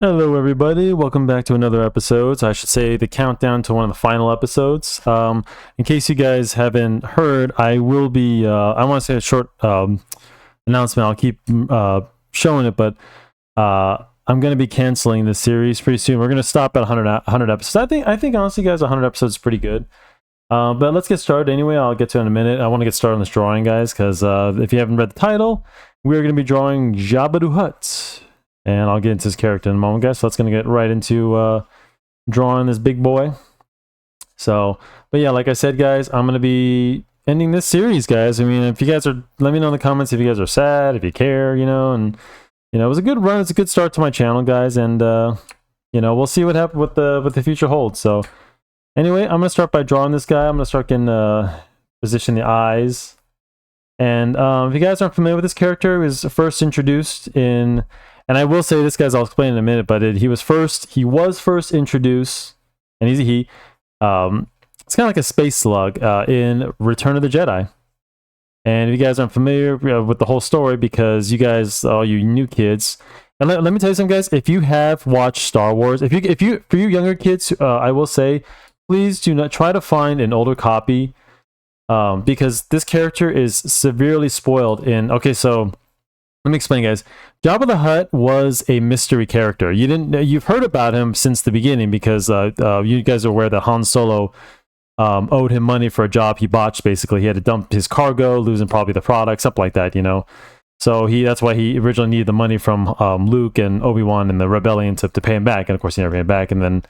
Hello, everybody. Welcome back to another episode. So I should say the countdown to one of the final episodes. In case you guys haven't heard, I will be. I want to say a short announcement. I'll keep showing it, but I'm going to be canceling this series pretty soon. We're going to stop at 100 episodes. I think honestly, guys, 100 episodes is pretty good. But let's get started anyway. I'll get to it in a minute. I want to get started on this drawing, guys, because if you haven't read the title, we're going to be drawing Jabba the Hutt. And I'll get into his character in a moment, guys. So let's going to get right into drawing this big boy. So, but yeah, like I said, guys, I'm going to be ending this series, guys. I mean, if you guys are, let me know in the comments if you guys are sad, if you care, and, it was a good run. It's a good start to my channel, guys. And, we'll see what happens with the future holds. So anyway, I'm going to start by drawing this guy. I'm going to start getting position the eyes. And if you guys aren't familiar with this character, he was first introduced in... And I will say this, guys, I'll explain in a minute, but he was first introduced, and he's a he. It's kind of like a space slug in Return of the Jedi. And if you guys aren't familiar with the whole story, because you guys, all you new kids, and let me tell you something, guys, if you have watched Star Wars, for you younger kids, I will say, please do not try to find an older copy, because this character is severely spoiled in, okay, so... Let me explain, guys. Jabba the Hutt was a mystery character. You've heard about him since the beginning because you guys are aware that Han Solo owed him money for a job he botched. Basically, he had to dump his cargo, losing probably the product, something like that. So that's why he originally needed the money from Luke and Obi-Wan and the rebellion to pay him back. And of course, he never paid him back. And then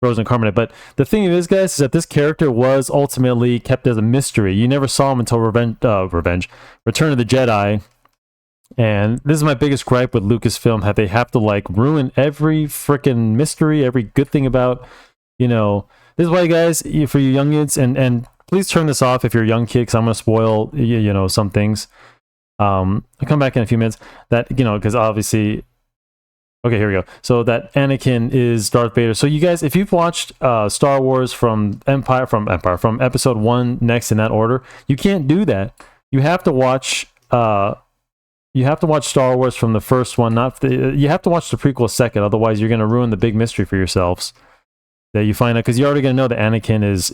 Rose Incarnate. But the thing is, guys, is that this character was ultimately kept as a mystery. You never saw him until Return of the Jedi. And this is my biggest gripe with Lucasfilm, how they have to ruin every freaking mystery, every good thing about, this is why, guys, for you young kids, and please turn this off if you're a young kid, because I'm going to spoil, some things. I'll come back in a few minutes, that, because obviously, okay, here we go. So that Anakin is Darth Vader. So you guys, if you've watched Star Wars from episode 1 next in that order, you can't do that. You have to watch... You have to watch Star Wars from the first one, you have to watch the prequel second, otherwise you're going to ruin the big mystery for yourselves. That you find out, because you're already going to know that Anakin is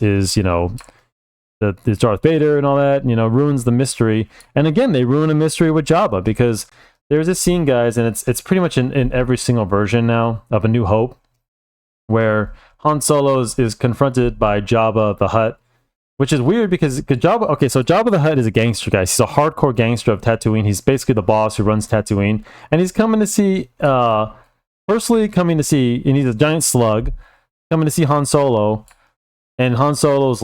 Darth Vader and all that, ruins the mystery. And again, they ruin a mystery with Jabba, because there's this scene, guys, and it's pretty much in every single version now of A New Hope, where Han Solo is confronted by Jabba the Hutt, which is weird because Jabba... Okay, so Jabba the Hutt is a gangster, guys. He's a hardcore gangster of Tatooine. He's basically the boss who runs Tatooine. And he's coming to see... personally coming to see... And he's a giant slug. Coming to see Han Solo. And Han Solo's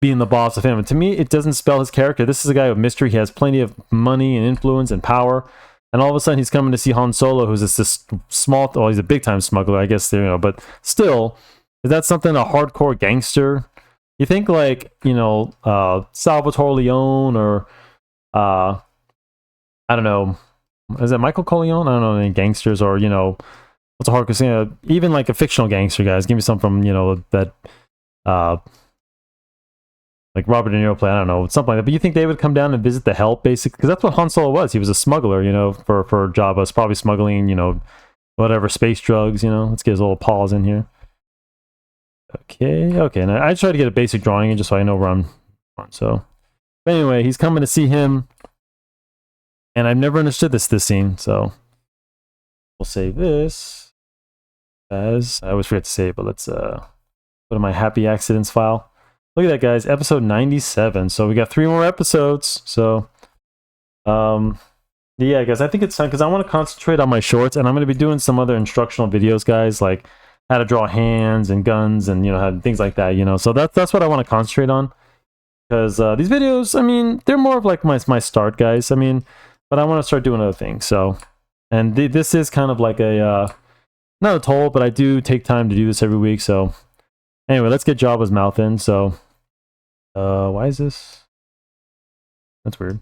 being the boss of him. And to me, it doesn't spell his character. This is a guy with mystery. He has plenty of money and influence and power. And all of a sudden, he's coming to see Han Solo, who's this small... Well, he's a big-time smuggler, I guess. But still, is that something a hardcore gangster... You think Salvatore Leone or I don't know, is it Michael Corleone? I don't know, any gangsters or what's a hardcore even a fictional gangster, guys. Give me some from that Robert De Niro play. I don't know, something like that. But you think they would come down and visit the help, basically, because that's what Han Solo was. He was a smuggler, for Jabba. It's probably smuggling, whatever space drugs. Let's get his little paws in here. Okay, and I try to get a basic drawing in just so I know where I'm on. So, but anyway, he's coming to see him, and I've never understood this scene, so we'll save this as... I always forget to save, but let's go to my happy accidents file. Look at that, guys, episode 97, so we got 3 more episodes, so yeah, guys, I think it's time, because I want to concentrate on my shorts, and I'm going to be doing some other instructional videos, guys, like how to draw hands and guns and things like that, so that's what I want to concentrate on, because these videos, I mean, they're more of my start, guys, I mean, but I want to start doing other things. So, and this is kind of like a not a toll, but I do take time to do this every week. So anyway, let's get Jabba's mouth in. So why is this? That's weird.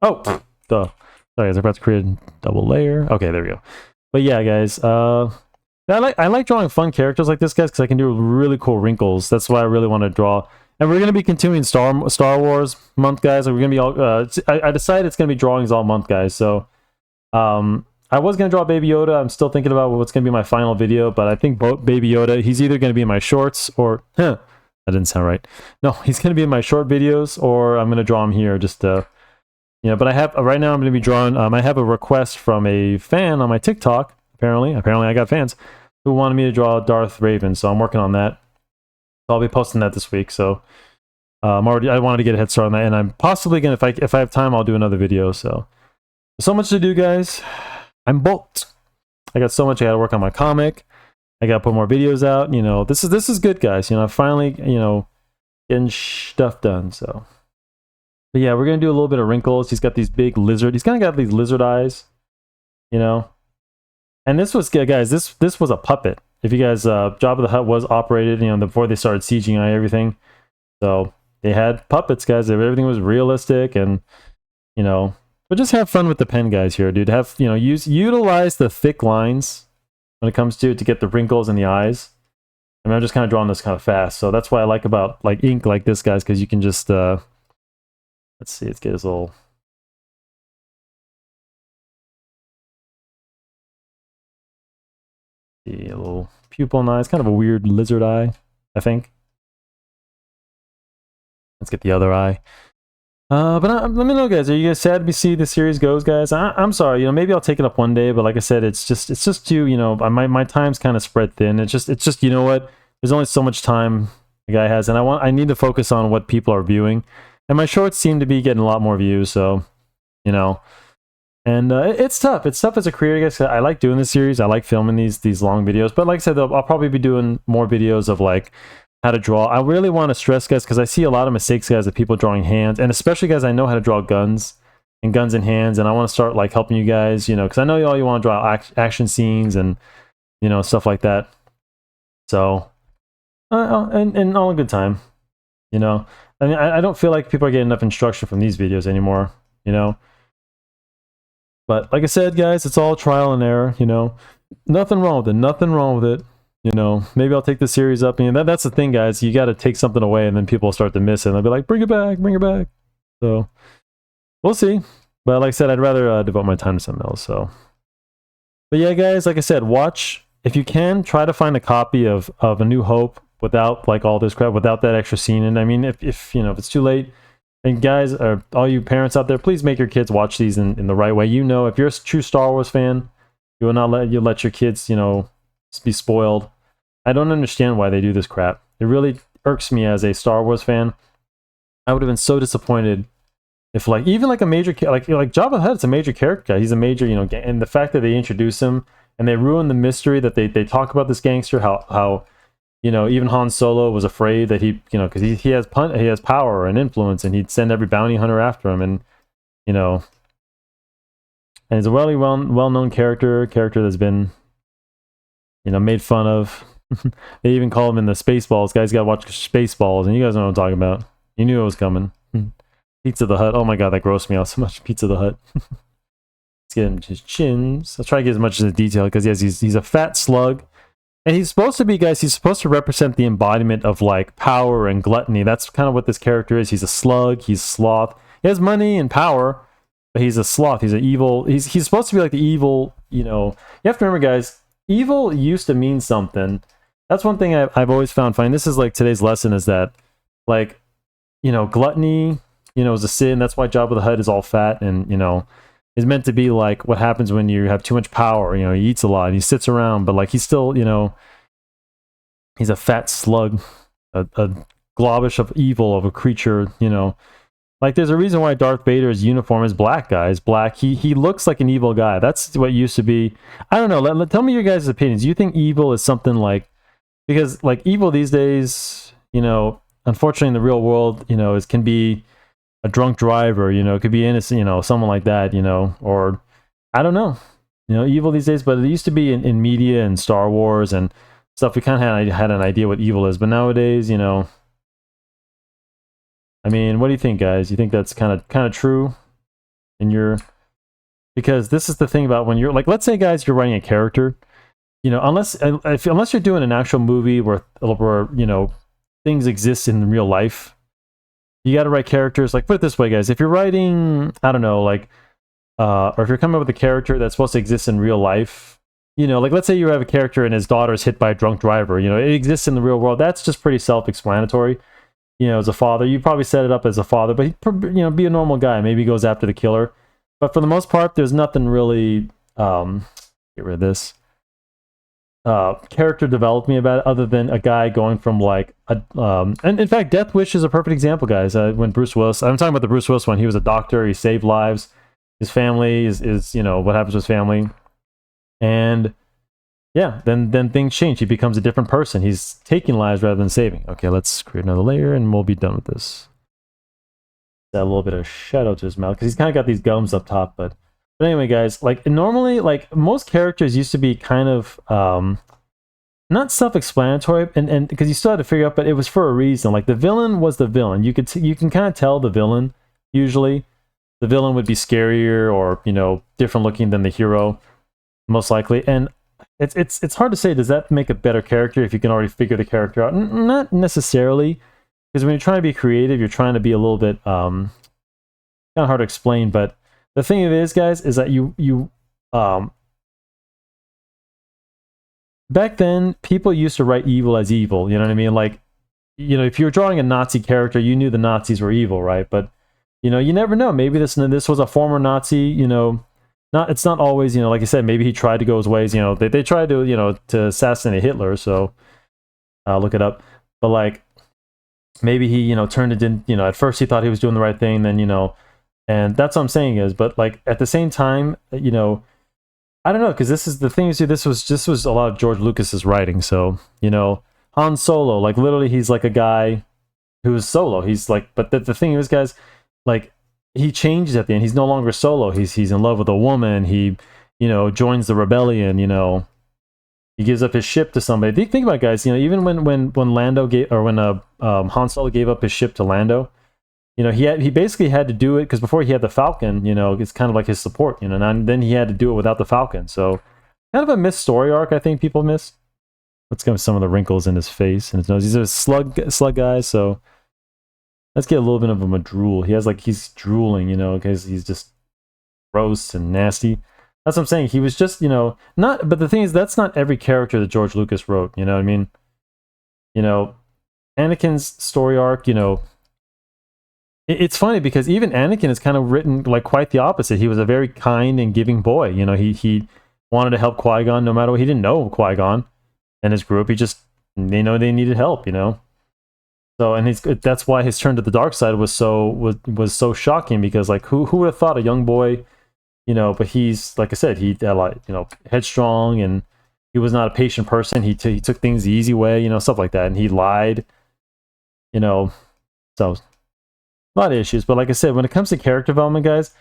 Oh, duh. Sorry, I was about to create a double layer. Okay, there we go. But yeah, guys, I like drawing fun characters like this, guys, because I can do really cool wrinkles. That's why I really want to draw. And we're going to be continuing Star Wars month, guys. We're going to be all... I decided it's going to be drawings all month, guys. So I I was going to draw Baby Yoda. I'm still thinking about what's going to be my final video, but I think Baby Yoda, he's either going to be in my shorts or... that didn't sound right. No, he's going to be in my short videos, or I'm going to draw him here just to... You know, but I have... Right now I'm going to be drawing... I have a request from a fan on my TikTok, apparently I got fans, who wanted me to draw Darth Raven, so I'm working on that. I'll be posting that this week, so... I wanted to get a head start on that, and I'm possibly going to... If I have time, I'll do another video, so... So much to do, guys. I'm booked. I got so much. I got to work on my comic. I got to put more videos out. You know, this is good, guys. You know, finally, you know, getting stuff done. So, but yeah, we're gonna do a little bit of wrinkles. He's got these big lizard. He's kind of got these lizard eyes. You know, and this was, guys. This was a puppet. If you guys, Jabba the Hutt was operated. You know, before they started CGI everything. So they had puppets, guys. Everything was realistic, and you know. But just have fun with the pen, guys, here, dude. Have, you know, utilize the thick lines when it comes to get the wrinkles in the eyes. I mean, I'm just kind of drawing this kind of fast, so that's what I like about like ink like this, guys, because you can just let's see, let's get his little... See, a little pupil in the eye. It's kind of a weird lizard eye, I think. Let's get the other eye. But let me know, guys. Are you guys sad to see the series goes, guys? I'm sorry. You know, maybe I'll take it up one day, but like I said, it's just too, you know, my time's kind of spread thin. It's just, you know what? There's only so much time the guy has, and I need to focus on what people are viewing. And my shorts seem to be getting a lot more views, so, you know. And it's tough. It's tough as a creator, guys. I like doing this series. I like filming these long videos. But like I said, I'll probably be doing more videos of like how to draw. I really want to stress, guys, because I see a lot of mistakes, guys, of people drawing hands, and especially, guys, I know how to draw guns and guns in hands, and I want to start like helping you guys, you know, because I know you want to draw action scenes and, you know, stuff like that. So, and all in good time, you know. I mean, I don't feel like people are getting enough instruction from these videos anymore, you know. But like I said, guys, it's all trial and error, you know. Nothing wrong with it. Nothing wrong with it. You know, maybe I'll take the series up. And that's the thing, guys. You got to take something away, and then people start to miss it. And they'll be like, bring it back, bring it back. So, we'll see. But like I said, I'd rather devote my time to something else. So, but yeah, guys, like I said, watch. If you can, try to find a copy of A New Hope without like all this crap, without that extra scene. And I mean, if you know, if it's too late, and guys, all you parents out there, please make your kids watch these in the right way. You know, if you're a true Star Wars fan, you will not let your kids, you know, be spoiled. I don't understand why they do this crap. It really irks me as a Star Wars fan. I would have been so disappointed if, like, even like a major, like Jabba the Hutt, it's a major character. He's a major, you know, and the fact that they introduce him and they ruin the mystery that they talk about this gangster, how you know, even Han Solo was afraid that he, you know, because he has power and influence, and he'd send every bounty hunter after him, and you know, and he's a well-known character that's been, you know, made fun of. They even call him in the Spaceballs. Guys, gotta watch Spaceballs, and you guys know what I'm talking about. You knew it was coming. Pizza the Hut. Oh my god, that grossed me out so much. Pizza the Hut. Let's get him his chins. I'll try to get as much as the detail, because yes, he's a fat slug. And he's supposed to be, guys, he's supposed to represent the embodiment of like power and gluttony. That's kind of what this character is. He's a slug, he's sloth. He has money and power, but he's a sloth. He's an evil, he's supposed to be like the evil, you know. You have to remember, guys, evil used to mean something. That's one thing I've always found funny. This is like today's lesson, is that, like, you know, gluttony, you know, is a sin. That's why Jabba the Hutt is all fat, and, you know, is meant to be like what happens when you have too much power. You know, he eats a lot and he sits around, but like he's still, you know, he's a fat slug, a globish of evil of a creature, you know. Like, there's a reason why Darth Vader's uniform is black, guys. Black. He looks like an evil guy. That's what used to be. I don't know. Tell me your guys' opinions. Do you think evil is something like, because like evil these days, you know, unfortunately in the real world, you know, can be a drunk driver, you know, it could be innocent, you know, someone like that, you know, or I don't know, you know, evil these days. But it used to be in media and Star Wars and stuff. We kind of had an idea what evil is, but nowadays, you know, I mean, what do you think, guys? You think that's kind of true in your? Because this is the thing about when you're like, let's say, guys, you're writing a character, you know, unless you're doing an actual movie where you know, things exist in real life. You got to write characters, like, put it this way, guys. If you're writing, I don't know, like or if you're coming up with a character that's supposed to exist in real life, you know, like let's say you have a character and his daughter is hit by a drunk driver, you know, it exists in the real world. That's just pretty self-explanatory. You know, as a father, you probably set it up as a father, but you know, be a normal guy. Maybe he goes after the killer. But for the most part, there's nothing really, get rid of this, character developed me about it, other than a guy going from like and in fact Death Wish is a perfect example, guys. When Bruce Willis, I'm talking about the Bruce Willis one, he was a doctor, he saved lives, his family is you know what happens to his family, and yeah, then things change. He becomes a different person. He's taking lives rather than saving. Okay, let's create another layer and we'll be done with this. Add a little bit of shadow to his mouth because he's kind of got these gums up top. But anyway, guys, like normally, like most characters used to be kind of not self-explanatory, and because you still had to figure out, but it was for a reason. Like the villain was the villain. You can kind of tell the villain. Usually, the villain would be scarier or you know different looking than the hero, most likely. And it's hard to say, does that make a better character if you can already figure the character out? Not necessarily, because when you're trying to be creative, you're trying to be a little bit kind of hard to explain. But the thing of it is, guys, is that you back then people used to write evil as evil. You know what I mean? Like, you know, if you were drawing a Nazi character, you knew the Nazis were evil, right? But you know, you never know. Maybe this was a former Nazi. You know. It's not always, you know, like I said, maybe he tried to go his ways, you know, they tried to, you know, to assassinate Hitler, so look it up. But like, maybe he, you know, turned it in, you know, at first he thought he was doing the right thing, then, you know, and that's what I'm saying is, but like, at the same time, you know, I don't know, because this is, the thing is, this was a lot of George Lucas's writing, so, you know, Han Solo, like, literally, he's like a guy who's solo, he's like, but the thing is, guys, like, he changes at the end. He's no longer solo. He's in love with a woman. He, you know, joins the rebellion. You know, he gives up his ship to somebody. Think about it, guys. You know, even when Lando gave, or when Han Solo gave up his ship to Lando, you know, he basically had to do it because before he had the Falcon. You know, it's kind of like his support. You know, and then he had to do it without the Falcon. So kind of a missed story arc. I think people miss. Let's go with some of the wrinkles in his face and his nose. He's a slug guy, so. Let's get a little bit of him a drool. He has like, he's drooling, you know, because he's just gross and nasty. That's what I'm saying. He was just, you know, not, but the thing is, that's not every character that George Lucas wrote, you know what I mean? You know, Anakin's story arc, you know, it's funny because even Anakin is kind of written like quite the opposite. He was a very kind and giving boy, you know, he wanted to help Qui-Gon no matter what. He didn't know Qui-Gon and his group. He just, they know they needed help, you know? So, and that's why his turn to the dark side was so shocking, because like who would have thought a young boy, you know, but he's, like I said, he like, you know, headstrong, and he was not a patient person. He took things the easy way, you know, stuff like that, and he lied, you know. So a lot of issues, but like I said, when it comes to character development, guys,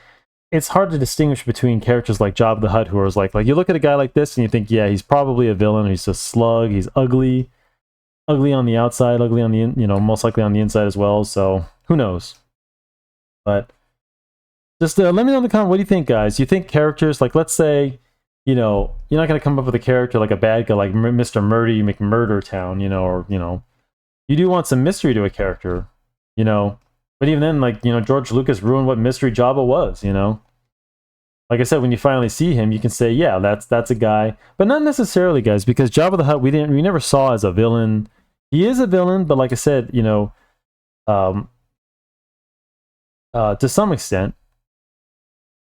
it's hard to distinguish between characters like Jabba the Hutt, who is like you look at a guy like this and you think, yeah, he's probably a villain, he's a slug, he's ugly on the outside, ugly on the you know, most likely on the inside as well. So who knows? But just let me know in the comments, what do you think, guys? You think characters, like, let's say, you know, you're not going to come up with a character like a bad guy like Mr. Murdy McMurder Town, you know, or, you know, you do want some mystery to a character, you know. But even then, like, you know, George Lucas ruined what mystery Jabba was, you know. Like I said, when you finally see him, you can say, yeah, that's a guy, but not necessarily, guys, because Jabba the Hutt we never saw as a villain. He is a villain, but like I said, you know, to some extent,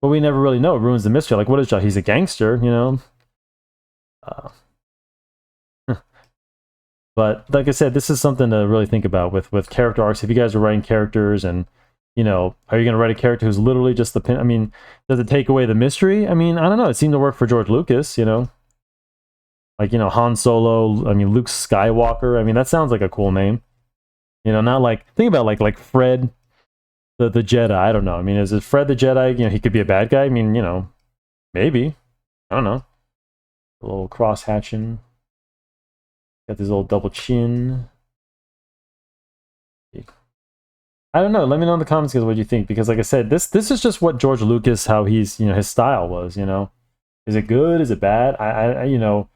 but we never really know. It ruins the mystery. Like, what is Jabba? He's a gangster, you know. But like I said, this is something to really think about with character arcs. If you guys are writing characters, and you know, are you going to write a character who's literally just the pin? I mean, does it take away the mystery? I mean, I don't know. It seemed to work for George Lucas, you know. Like, you know, Han Solo, I mean, Luke Skywalker. I mean, that sounds like a cool name. You know, not like, think about like Fred the Jedi. I don't know. I mean, is it Fred the Jedi? You know, he could be a bad guy. I mean, you know, maybe. I don't know. A little cross hatching. Got this little double chin. I don't know. Let me know in the comments, guys, what you think. Because like I said, this is just what George Lucas, how he's, you know, his style was, you know. Is it good? Is it bad? I you know,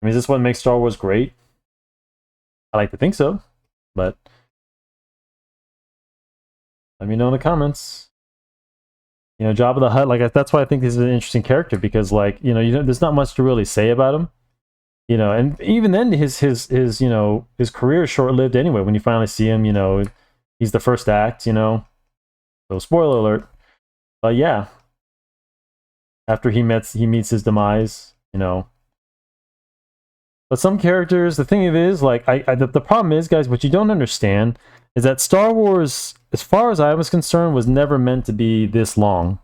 I mean, is this what makes Star Wars great? I like to think so, but let me know in the comments. You know, Jabba the Hutt, like that's why I think he's an interesting character, because like, you know, there's not much to really say about him. You know, and even then his you know, his career is short-lived anyway. When you finally see him, you know, he's the first act, you know. So spoiler alert. But yeah. After he meets his demise, you know. But some characters, the thing of it is, like, the problem is, guys, what you don't understand is that Star Wars, as far as I was concerned, was never meant to be this long.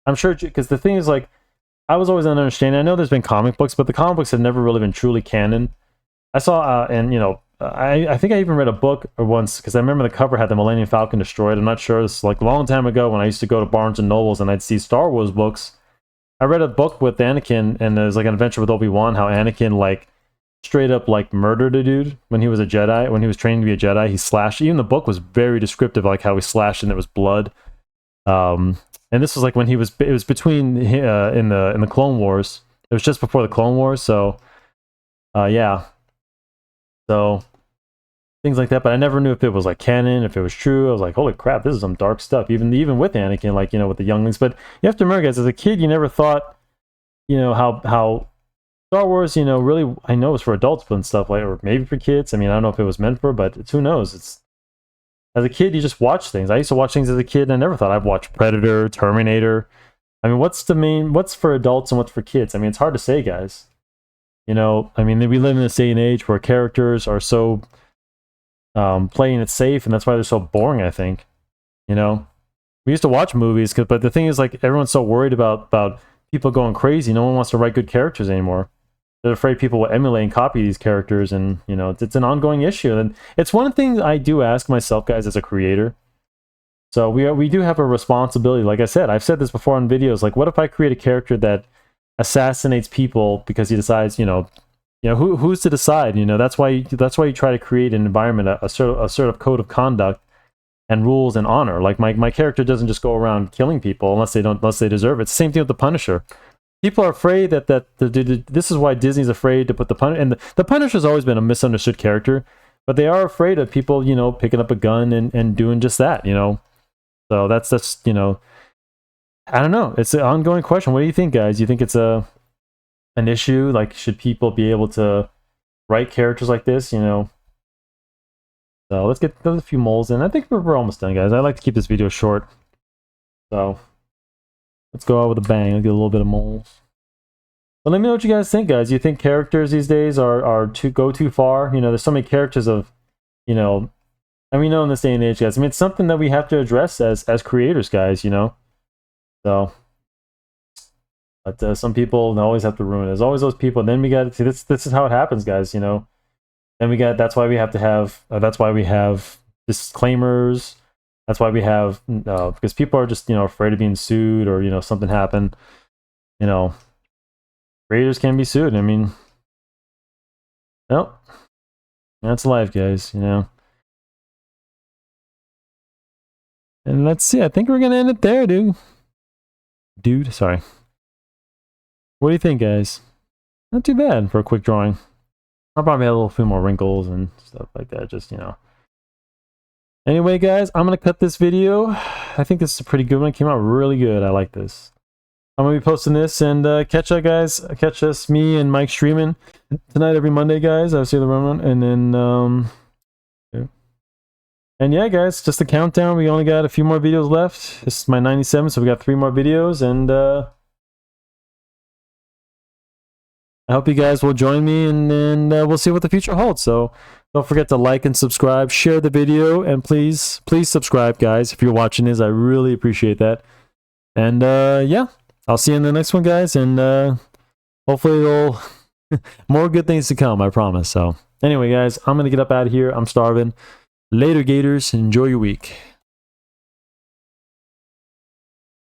I'm sure, because the thing is, like, I was always understanding. I know there's been comic books, but the comic books have never really been truly canon. I saw, and you know, I think I even read a book once, because I remember the cover had the Millennium Falcon destroyed. I'm not sure. This is like a long time ago when I used to go to Barnes and Nobles and I'd see Star Wars books. I read a book with Anakin, and there's like an adventure with Obi-Wan, how Anakin like straight up like murdered a dude when he was a Jedi. When he was training to be a Jedi, he slashed. Even the book was very descriptive, like how he slashed and there was blood. And this was like when it was between in the Clone Wars. It was just before the Clone Wars, so yeah. So things like that, but I never knew if it was like canon, if it was true. I was like, holy crap, this is some dark stuff. Even with Anakin, like, you know, with the younglings. But you have to remember, guys, as a kid, you never thought, you know, how Star Wars, you know, really, I know it's for adults and stuff, like, or maybe for kids. I mean, I don't know if it was meant for, but who knows? It's, as a kid, you just watch things. I used to watch things as a kid, and I never thought I'd watch Predator, Terminator. I mean, what's for adults and what's for kids? I mean, it's hard to say, guys. You know, I mean, we live in this day and age where characters are so playing it safe, and that's why they're so boring, I think. You know, we used to watch movies, but the thing is, like, everyone's so worried about people going crazy. No one wants to write good characters anymore. They're afraid people will emulate and copy these characters, and you know, it's an ongoing issue. And it's one thing I do ask myself, guys, as a creator. So we do have a responsibility. Like I said, I've said this before on videos. Like, what if I create a character that assassinates people because he decides, you know, who's to decide? You know, that's why you try to create an environment, a sort of code of conduct and rules and honor. Like my character doesn't just go around killing people unless they deserve it. It's the same thing with the Punisher. People are afraid that this is why Disney's afraid to put the Punisher. And the Punisher's always been a misunderstood character, but they are afraid of people, you know, picking up a gun and doing just that, you know. So that's you know, I don't know. It's an ongoing question. What do you think, guys? Do you think it's an issue? Like, should people be able to write characters like this, you know? So let's get a few moles in. I think we're almost done, guys. I like to keep this video short. So let's go out with a bang. Let's get a little bit of moles. But let me know what you guys think, guys. Do you think characters these days are go too far? You know, there's so many characters of, you know, and we know in this day and age, guys. I mean, it's something that we have to address as creators, guys, you know? So, but some people always have to ruin it. There's always those people. And then we got to see, this is how it happens, guys, you know? And that's why we have to have, that's why we have disclaimers. That's why we have, because people are just, you know, afraid of being sued, or, you know, something happened. You know, creators can be sued. I mean, well, that's life, guys, you know? And let's see, I think we're going to end it there, dude, sorry. What do you think, guys? Not too bad for a quick drawing. I'll probably have a few more wrinkles and stuff like that, just, you know. Anyway, guys, I'm going to cut this video. I think this is a pretty good one. It came out really good. I like this. I'm going to be posting this, and catch us, me and Mike, streaming tonight every Monday, guys. I'll see the run, and then, and yeah, guys, just a countdown. We only got a few more videos left. This is my 97, so we got 3 more videos, and I hope you guys will join me, and we'll see what the future holds. So don't forget to like and subscribe, share the video, and please subscribe, guys, if you're watching this. I really appreciate that. And yeah, I'll see you in the next one, guys, and hopefully more good things to come, I promise. So anyway, guys, I'm gonna get up out of here. I'm starving. Later, Gators. Enjoy your week.